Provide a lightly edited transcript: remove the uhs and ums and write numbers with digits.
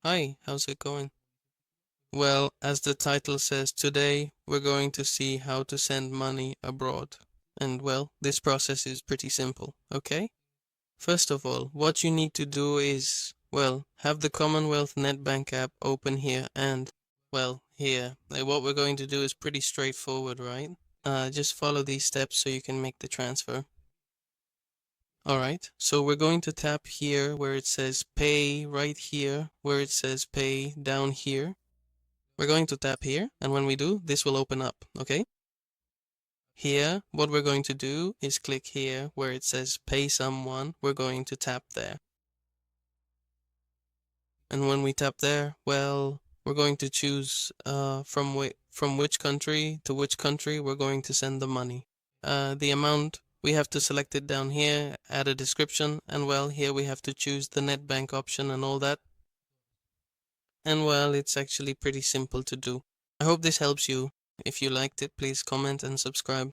Hi, how's it going? Well, as the title says, today we're going to see how to send money abroad. And well, this process is pretty simple, okay? First of all, what you need to do is, well, have the Commonwealth NetBank app open here and, well, here. What we're going to do is pretty straightforward, right? Just follow these steps so you can make the transfer. Alright, so we're going to tap here where it says pay, right here where it says pay, down here. We're going to tap here, and when we do, this will open up, okay? Here, what we're going to do is click here where it says pay someone. We're going to tap there. And when we tap there, well, we're going to choose from which country to which country we're going to send the money. The amount, we have to select it down here, add a description, and well, here we have to choose the NetBank option and all that. And well, it's actually pretty simple to do. I hope this helps you. If you liked it, please comment and subscribe.